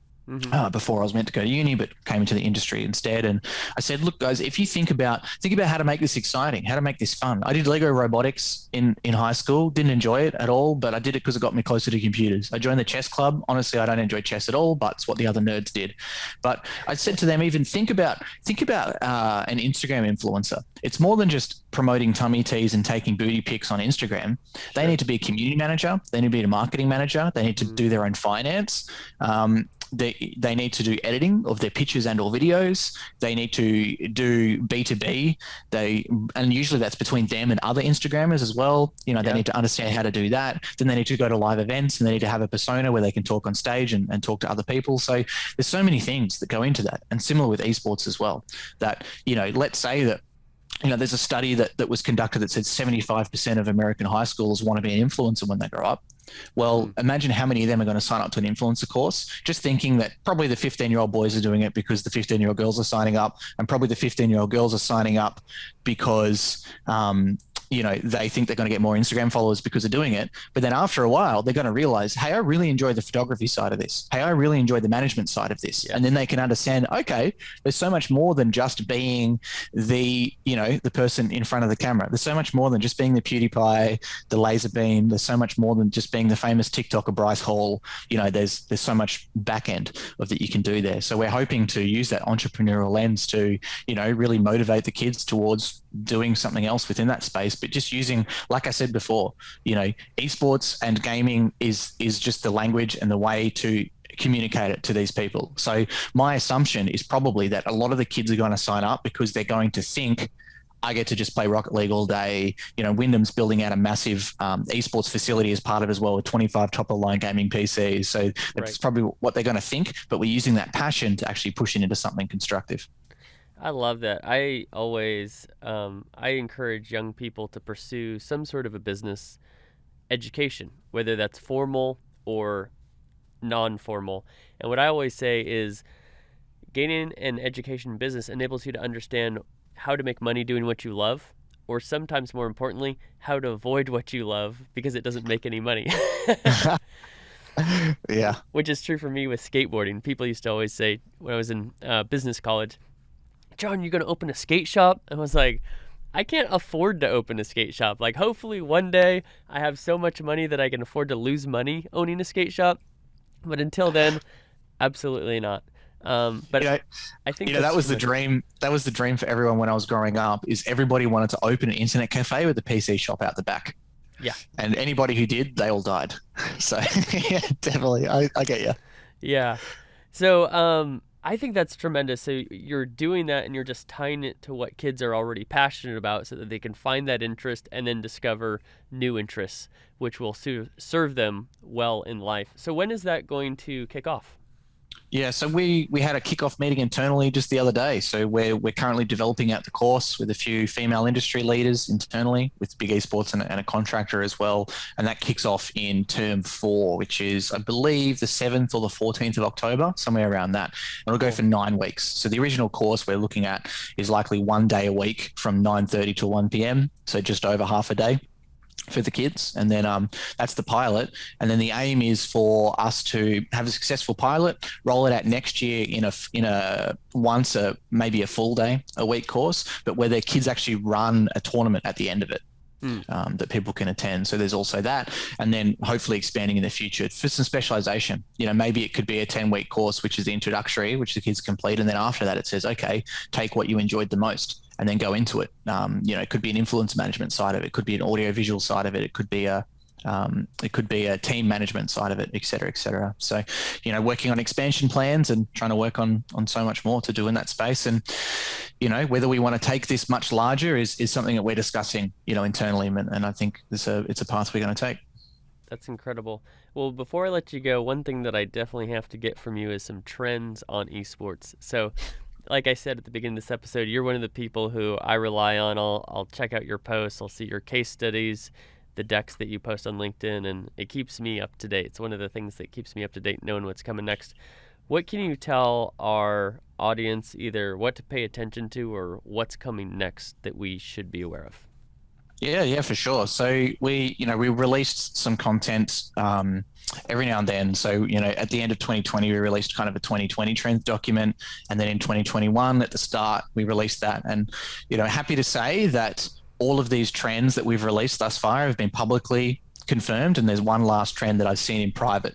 Before I was meant to go to uni, but came into the industry instead. And I said, look, guys, if you think about how to make this exciting, how to make this fun. I did Lego robotics in high school, didn't enjoy it at all, but I did it because it got me closer to computers. I joined the chess club. Honestly, I don't enjoy chess at all, but it's what the other nerds did. But I said to them, even think about an Instagram influencer. It's more than just promoting tummy teas and taking booty pics on Instagram. They need to be a community manager. They need to be a marketing manager. They need to do their own finance. They need to do editing of their pictures and or videos. They need to do B2B. And usually that's between them and other Instagrammers as well. They need to understand how to do that. Then they need to go to live events, and they need to have a persona where they can talk on stage and talk to other people. So there's so many things that go into that. And similar with esports as well, that, let's say that, there's a study that was conducted that said 75% of American high schoolers want to be an influencer when they grow up. Well, imagine how many of them are going to sign up to an influencer course, just thinking that probably the 15-year-old boys are doing it because the 15-year-old girls are signing up, and probably the 15-year-old girls are signing up because they think they're going to get more Instagram followers because of doing it. But then after a while, they're going to realize, hey, I really enjoy the photography side of this. Hey, I really enjoy the management side of this. Yeah. And then they can understand, okay, there's so much more than just being the person in front of the camera. There's so much more than just being the PewDiePie, the laser beam. There's so much more than just being the famous TikToker Bryce Hall. There's so much back end of that you can do there. So we're hoping to use that entrepreneurial lens to, really motivate the kids towards doing something else within that space, but just using, like I said before, esports and gaming is just the language and the way to communicate it to these people. So my assumption is probably that a lot of the kids are going to sign up because they're going to think, I get to just play Rocket League all day. Wyndham's building out a massive esports facility as part of it as well, with 25 top-of-the-line gaming PCs. So that's probably what they're going to think, but we're using that passion to actually push it into something constructive.
I love that. I always I encourage young people to pursue some sort of a business education, whether that's formal or non-formal. And what I always say is gaining an education in business enables you to understand how to make money doing what you love, or sometimes more importantly, how to avoid what you love because it doesn't make any money.
Yeah.
Which is true for me with skateboarding. People used to always say when I was in business college, John, you're going to open a skate shop? And I was like, I can't afford to open a skate shop. Like, hopefully one day I have so much money that I can afford to lose money owning a skate shop. But until then, absolutely not. But I think
that was the dream. That was the dream for everyone when I was growing up. Is everybody wanted to open an internet cafe with a PC shop out the back.
Yeah.
And anybody who did, they all died. So yeah, definitely, I get you.
Yeah. So I think that's tremendous. So you're doing that, and you're just tying it to what kids are already passionate about, so that they can find that interest and then discover new interests, which will serve them well in life. So when is that going to kick off?
Yeah, so we had a kickoff meeting internally just the other day. So we're currently developing out the course with a few female industry leaders internally, with Big Esports and a contractor as well. And that kicks off in term 4, which is, I believe, the 7th or the 14th of October, somewhere around that. And it'll go for 9 weeks. So the original course we're looking at is likely 1 day a week from 9:30 to 1 p.m. So just over half a day for the kids. And then that's the pilot. And then the aim is for us to have a successful pilot, roll it out next year in a maybe a full day a week course, but where their kids actually run a tournament at the end of it. That people can attend. So there's also that, and then hopefully expanding in the future for some specialization. Maybe it could be a 10-week course, which is the introductory, which the kids complete, and then after that it says, okay, take what you enjoyed the most and then go into it. It could be an influence management side of it, it could be an audio visual side of it, it could be a team management side of it, et cetera, et cetera. So, working on expansion plans and trying to work on so much more to do in that space. And, whether we want to take this much larger is something that we're discussing, internally. And I think it's a path we're going to take.
That's incredible. Well, before I let you go, one thing that I definitely have to get from you is some trends on esports. So, like I said at the beginning of this episode, you're one of the people who I rely on. I'll check out your posts. I'll see your case studies, the decks that you post on LinkedIn, and it keeps me up to date. It's one of the things that keeps me up to date, knowing what's coming next. What can you tell our audience, either what to pay attention to or what's coming next that we should be aware of?
Yeah, for sure. So we released some content every now and then. So, at the end of 2020, we released kind of a 2020 trends document. And then in 2021, at the start, we released that. And, happy to say that all of these trends that we've released thus far have been publicly confirmed. And there's one last trend that I've seen in private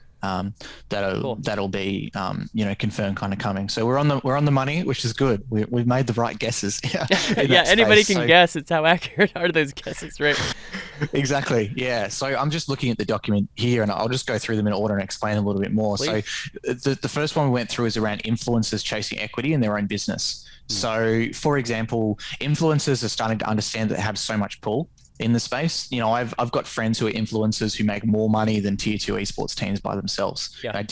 that'll be confirmed, kind of coming. So we're on the money, which is good. We've made the right guesses.
Yeah, anybody can guess. It's how accurate are those guesses, right?
Exactly. Yeah. So I'm just looking at the document here, and I'll just go through them in order and explain a little bit more. Please. So the first one we went through is around influencers chasing equity in their own business. So, for example, influencers are starting to understand that they have so much pull in the space. I've got friends who are influencers who make more money than tier 2 esports teams by themselves.
Yeah.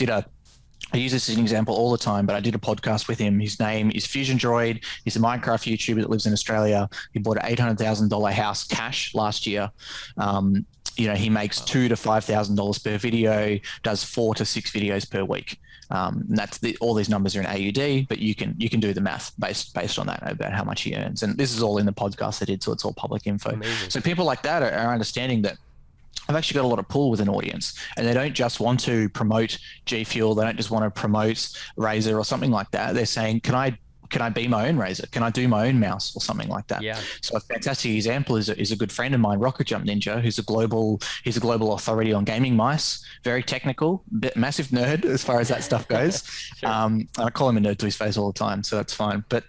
I use this as an example all the time, but I did a podcast with him. His name is Fusion Droid. He's a Minecraft YouTuber that lives in Australia. He bought an $800,000 house cash last year. He makes $2,000 to $5,000 per video, does 4 to 6 videos per week. And all these numbers are in AUD, but you can do the math based on that about how much he earns. And this is all in the podcast I did, so it's all public info.
Amazing.
So people like that are understanding that I've actually got a lot of pull with an audience, and they don't just want to promote G Fuel. They don't just want to promote Razer or something like that. They're saying, can I be my own Razer? Can I do my own mouse or something like that?
Yeah.
So a fantastic example is a good friend of mine, Rocket Jump Ninja, who's a global authority on gaming mice, very technical, massive nerd as far as that stuff goes. Sure. And I call him a nerd to his face all the time, so that's fine. But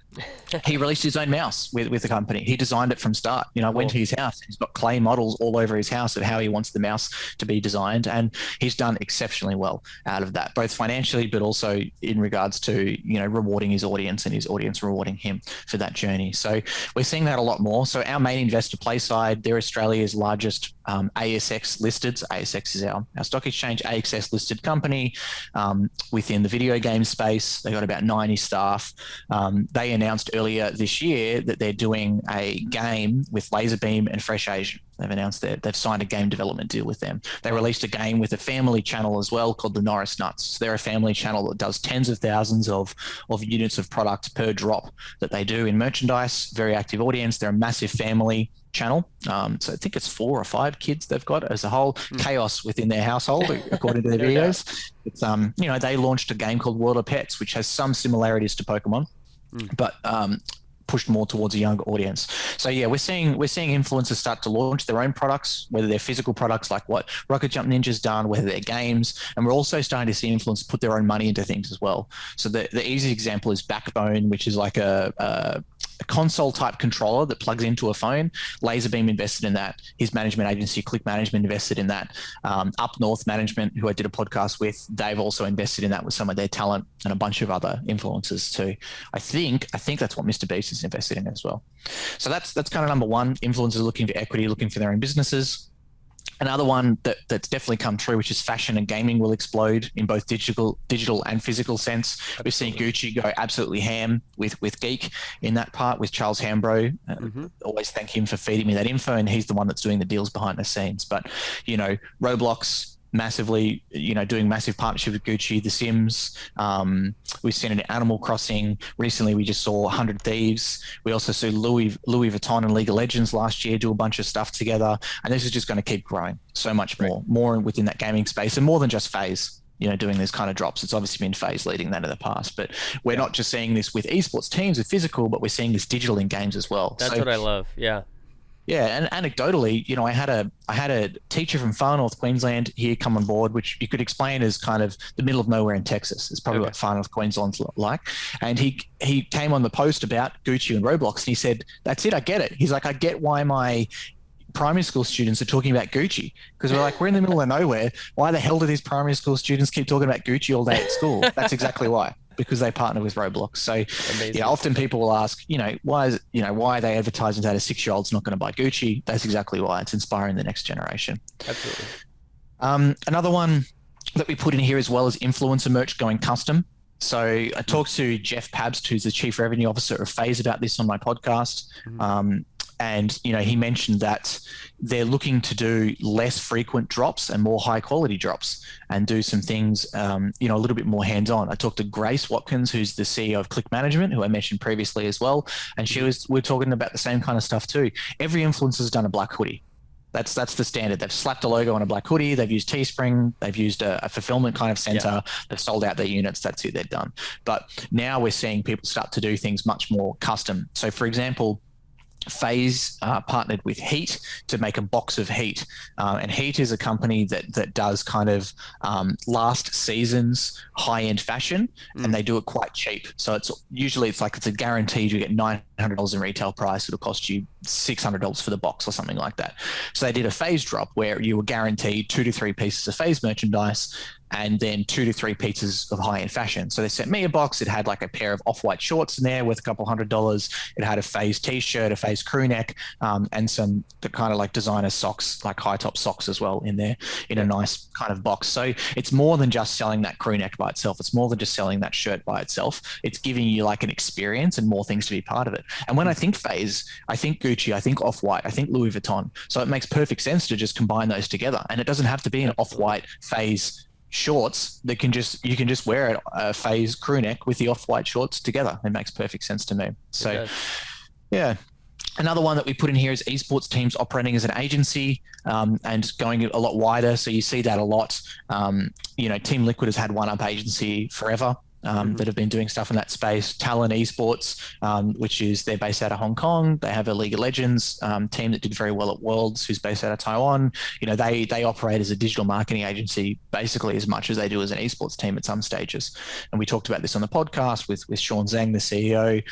He released his own mouse with the company. He designed it from start. I went to his house. He's got clay models all over his house of how he wants the mouse to be designed, and he's done exceptionally well out of that, both financially but also in regards to rewarding his audience and his audience rewarding him for that journey. So we're seeing that a lot more. So our main investor, PlaySide, they're Australia's largest ASX listed. So ASX is our stock exchange, ASX listed company within the video game space. They got about 90 staff. They announced earlier this year that they're doing a game with Laserbeam and Fresh Asian. They've announced that they've signed a game development deal with them. They released a game with a family channel as well called the Norris Nuts. So they're a family channel that does tens of thousands of units of product per drop that they do in merchandise. Very active audience. They're a massive family channel. So I think it's 4 or 5 kids they've got as a whole. Chaos within their household, according to their videos. It's they launched a game called World of Pets, which has some similarities to Pokemon, but pushed more towards a younger audience. So yeah, we're seeing influencers start to launch their own products, whether they're physical products like what Rocket Jump Ninja's done, whether they're games, and we're also starting to see influencers put their own money into things as well. So the easy example is Backbone, which is like a console type controller that plugs into a phone. Laserbeam invested in that. His management agency, Click Management, invested in that. Up North Management, who I did a podcast with, they've also invested in that with some of their talent and a bunch of other influencers too. I think that's what Mr. Beast is invested in as well. So that's kind of number one. Influencers looking for equity, looking for their own businesses. Another one that's definitely come true, which is fashion and gaming will explode in both digital and physical sense. Absolutely. We've seen Gucci go absolutely ham with Geek in that part with Charles Hambro. Always thank him for feeding me that info, and he's the one that's doing the deals behind the scenes. But Roblox massively, doing massive partnership with Gucci, The Sims. We've seen it in Animal Crossing. Recently, we just saw 100 Thieves. We also saw Louis Vuitton and League of Legends last year do a bunch of stuff together. And this is just going to keep growing so much more within that gaming space, and more than just FaZe. Doing these kind of drops. It's obviously been FaZe leading that in the past, but we're not just seeing this with esports teams, with physical, but we're seeing this digital in games as well.
That's what I love. Yeah.
Yeah, and anecdotally, I had a teacher from far north Queensland here come on board, which you could explain as kind of the middle of nowhere in Texas. It's probably what far north Queensland's like. And he came on the post about Gucci and Roblox, and he said, "That's it, I get it." He's like, "I get why my primary school students are talking about Gucci, because we're in the middle of nowhere. Why the hell do these primary school students keep talking about Gucci all day at school?" That's exactly why. Because they partner with Roblox. So often people will ask, why are they advertising that a 6-year-old's not going to buy Gucci? That's exactly why. It's inspiring the next generation.
Absolutely.
Another one that we put in here as well is influencer merch going custom. So I talked to Jeff Pabst, who's the Chief Revenue Officer of FaZe, about this on my podcast. And, he mentioned that they're looking to do less frequent drops and more high quality drops and do some things, a little bit more hands-on. I talked to Grace Watkins, who's the CEO of Click Management, who I mentioned previously as well. And we're talking about the same kind of stuff too. Every influencer's done a black hoodie. That's the standard. They've slapped a logo on a black hoodie. They've used Teespring. They've used a fulfillment kind of center. Yeah. They've sold out their units. That's it. They're done. But now we're seeing people start to do things much more custom. So, for example, FaZe partnered with Heat to make a box of Heat, and Heat is a company that does kind of last season's high-end fashion, and they do it quite cheap. So it's a guaranteed you get $900 in retail price. It'll cost you $600 for the box or something like that. So they did a FaZe drop where you were guaranteed 2 to 3 pieces of FaZe merchandise, and then 2 to 3 pieces of high-end fashion. So they sent me a box. It had like a pair of off-white shorts in there worth a couple $100. It had a FaZe t-shirt, a FaZe crew neck, and some kind of like designer socks, like high-top socks as well in there in a nice kind of box. So it's more than just selling that crew neck by itself. It's more than just selling that shirt by itself. It's giving you like an experience and more things to be part of it. And when I think FaZe, I think Gucci, I think Off-White, I think Louis Vuitton. So it makes perfect sense to just combine those together. And it doesn't have to be an Off-White FaZe shorts. You can just wear a FaZe crew neck with the Off-White shorts together. It makes perfect sense to me. So yeah. Another one that we put in here is esports teams operating as an agency and going a lot wider. So you see that a lot. Team Liquid has had one up agency forever.
Mm-hmm.
that have been doing stuff in that space. Talon Esports, which is they're based out of Hong Kong. They have a League of Legends team that did very well at Worlds, who's based out of Taiwan. They operate as a digital marketing agency basically as much as they do as an esports team at some stages. And we talked about this on the podcast with Sean Zhang, the CEO.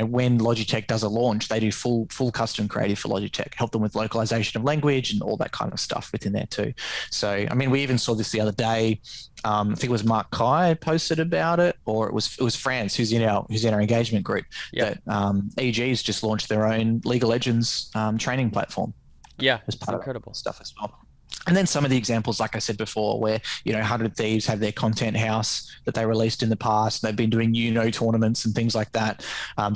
When Logitech does a launch, they do full custom creative for Logitech, help them with localization of language and all that kind of stuff within there too. So, I mean, we even saw this the other day. I think it was Mark Kai posted about it, or it was France who's in our engagement group.
Yep.
That EG's just launched their own League of Legends training platform
Yeah,
as
it's
part of
incredible.
stuff as well. And then some of the examples, like I said before, where 100 Thieves have their content house that they released in the past. They've been doing tournaments and things like that.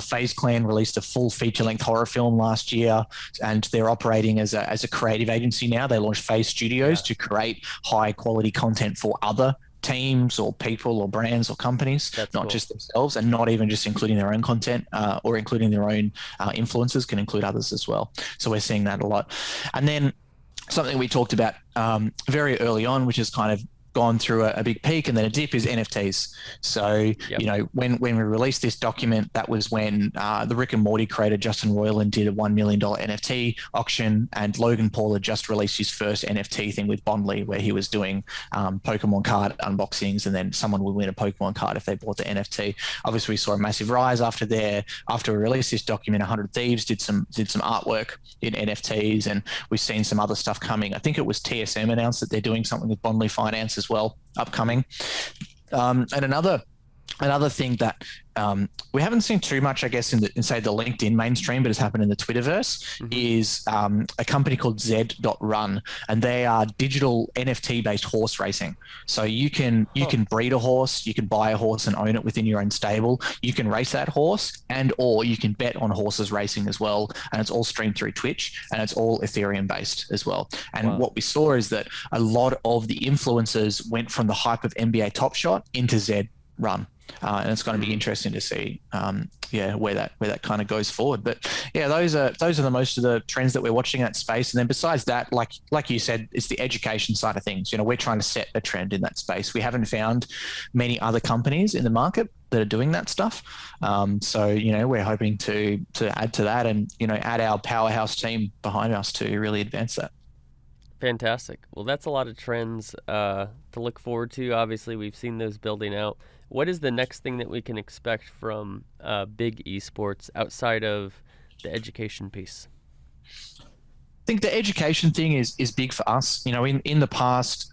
FaZe Clan released a full feature-length horror film last year, and they're operating as a creative agency now. They launched FaZe Studios to create high-quality content for other teams or people or brands or companies,
That's
not
cool.
just themselves, and not even just including their own content or including their own influencers, can include others as well. So we're seeing that a lot. And then something we talked about very early on, which has kind of gone through a big peak and then a dip, is NFTs. So,
Yep.
when we released this document, that was when the Rick and Morty creator Justin Roiland did a $1 million NFT auction, and Logan Paul had just released his first NFT thing with Bondly, where he was doing Pokemon card unboxings, and then someone would win a Pokemon card if they bought the NFT. Obviously, we saw a massive rise after we released this document. 100 Thieves did some artwork in NFTs, and we've seen some other stuff coming. I think it was TSM announced that they're doing something with Bondly Finance as well upcoming. And another thing that we haven't seen too much, I guess, in say the LinkedIn mainstream, but has happened in the Twitterverse, is a company called Z.Run, and they are digital NFT based horse racing. So you can breed a horse, you can buy a horse and own it within your own stable. You can race that horse, or you can bet on horses racing as well. And it's all streamed through Twitch, and it's all Ethereum based as well. And what we saw is that a lot of the influencers went from the hype of NBA Top Shot into Z.Run. And it's going to be interesting to see, where that kind of goes forward. But those are the most of the trends that we're watching in that space. And then besides that, like you said, it's the education side of things. We're trying to set a trend in that space. We haven't found many other companies in the market that are doing that stuff. So we're hoping to add to that, and add our powerhouse team behind us to really advance that.
Fantastic. Well, that's a lot of trends to look forward to. Obviously, we've seen those building out. What is the next thing that we can expect from Big Esports outside of the education piece?
I think the education thing is big for us. In the past,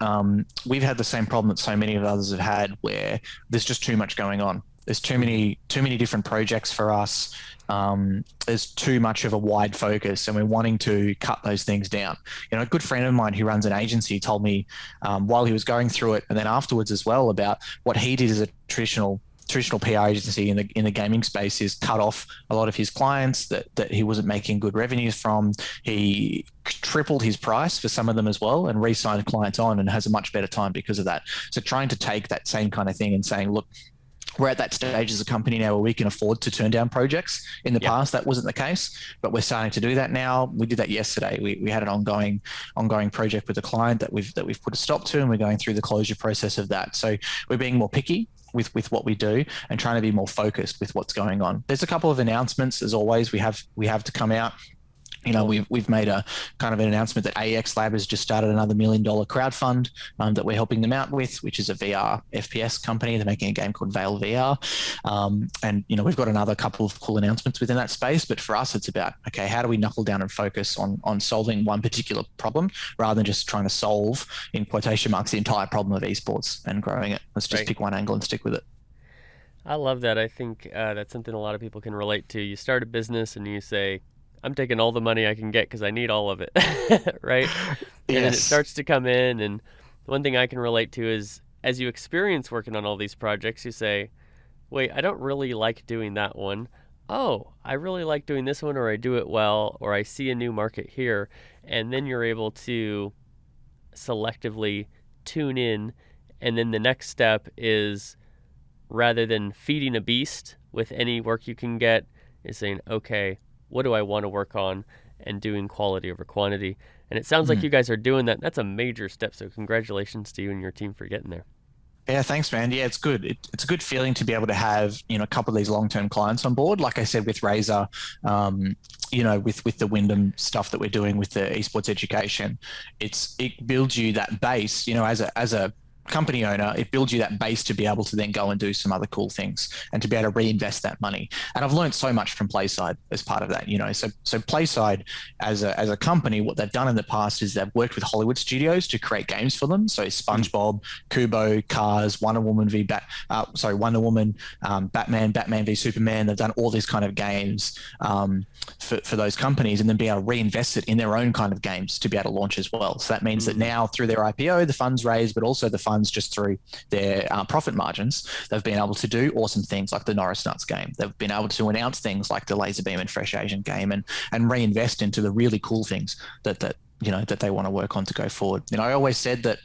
we've had the same problem that so many of others have had, where there's just too much going on. There's too many different projects for us. There's too much of a wide focus, and we're wanting to cut those things down. A good friend of mine who runs an agency told me while he was going through it, and then afterwards as well, about what he did as a traditional PR agency in the gaming space, is cut off a lot of his clients that he wasn't making good revenues from. He tripled his price for some of them as well, and re-signed clients on, and has a much better time because of that. So trying to take that same kind of thing and saying, look, we're at that stage as a company now where we can afford to turn down projects. In the past, that wasn't the case, but we're starting to do that now. We did that yesterday. We had an ongoing project with a client that we've put a stop to, and we're going through the closure process of that. So we're being more picky with what we do, and trying to be more focused with what's going on. There's a couple of announcements, as always, we have to come out. We've made a kind of an announcement that AX Lab has just started another $1 million crowdfund that we're helping them out with, which is a VR FPS company. They're making a game called Veil VR. And we've got another couple of cool announcements within that space. But for us, it's about, okay, how do we knuckle down and focus on solving one particular problem, rather than just trying to solve, in quotation marks, the entire problem of esports and growing it. Let's just pick one angle and stick with it.
I love that. I think that's something a lot of people can relate to. You start a business and you say, I'm taking all the money I can get because I need all of it, right?
Yes.
And then it starts to come in. And one thing I can relate to is, as you experience working on all these projects, you say, wait, I don't really like doing that one. Oh, I really like doing this one, or I do it well, or I see a new market here. And then you're able to selectively tune in. And then the next step is, rather than feeding a beast with any work you can get, is saying, okay, what do I want to work on, and doing quality over quantity. And it sounds like you guys are doing that. That's a major step. So congratulations to you and your team for getting there.
Yeah, thanks, man. Yeah, it's good. It's a good feeling to be able to have, a couple of these long-term clients on board. Like I said, with Razer, with the Wyndham stuff that we're doing with the Esports Education, it builds you that base, as a company owner, it builds you that base to be able to then go and do some other cool things and to be able to reinvest that money. And I've learned so much from Playside as part of that, So Playside as a company, what they've done in the past is they've worked with Hollywood studios to create games for them. So SpongeBob, Kubo, Cars, Wonder Woman, Batman, Batman v Superman. They've done all these kind of games for those companies, and then be able to reinvest it in their own kind of games to be able to launch as well. So that means that now through their IPO, the funds raised, but also the funds just through their profit margins, they've been able to do awesome things like the Norris Nuts game. They've been able to announce things like the Laser Beam and Fresh Asian game, and reinvest into the really cool things that they want to work on to go forward. I always said that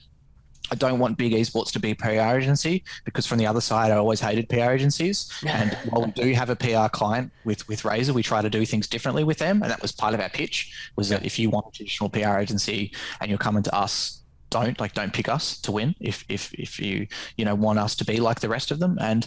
I don't want Big Esports to be a PR agency, because from the other side, I always hated PR agencies. And while we do have a PR client with Razer, we try to do things differently with them. And that was part of our pitch, was that if you want a traditional PR agency and you're coming to us, don't pick us to win if you want us to be like the rest of them. And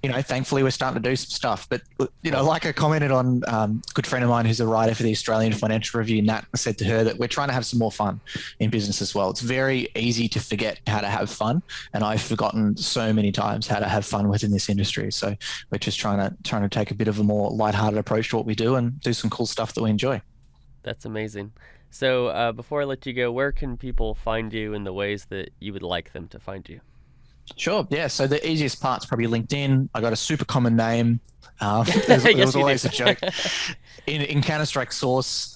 thankfully we're starting to do some stuff, but like I commented on, a good friend of mine who's a writer for the Australian Financial Review, Nat, said to her that we're trying to have some more fun in business as well. It's very easy to forget how to have fun, and I've forgotten so many times how to have fun within this industry. So we're just trying to take a bit of a more lighthearted approach to what we do and do some cool stuff that we enjoy.
That's amazing. So before I let you go, where can people find you in the ways that you would like them to find you?
Sure. Yeah. So the easiest part's probably LinkedIn. I got a super common name. There was always a joke. In Counter-Strike Source,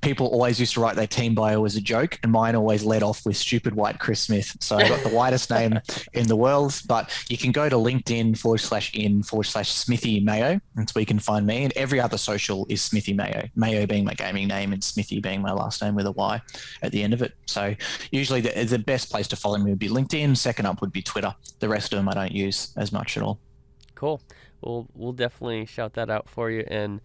people always used to write their team bio as a joke, and mine always led off with stupid white Chris Smith. So I got the whitest name in the world. But you can go to LinkedIn/in/Smithy Mayo. That's where you can find me. And every other social is Smithy Mayo. Mayo being my gaming name and Smithy being my last name with a Y at the end of it. So usually the best place to follow me would be LinkedIn. Second up would be Twitter. The rest of them I don't use as much at all.
Cool. We'll definitely shout that out for you. And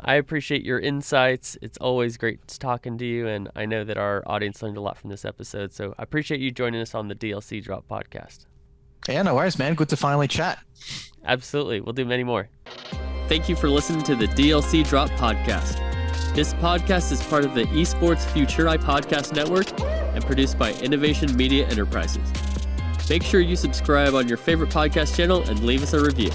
I appreciate your insights. It's always great talking to you, and I know that our audience learned a lot from this episode. So I appreciate you joining us on the DLC Drop podcast.
Yeah, no worries, man. Good to finally chat.
Absolutely. We'll do many more. Thank you for listening to the DLC Drop podcast. This podcast is part of the Esports Future podcast network and produced by Innovation Media Enterprises. Make sure you subscribe on your favorite podcast channel and leave us a review.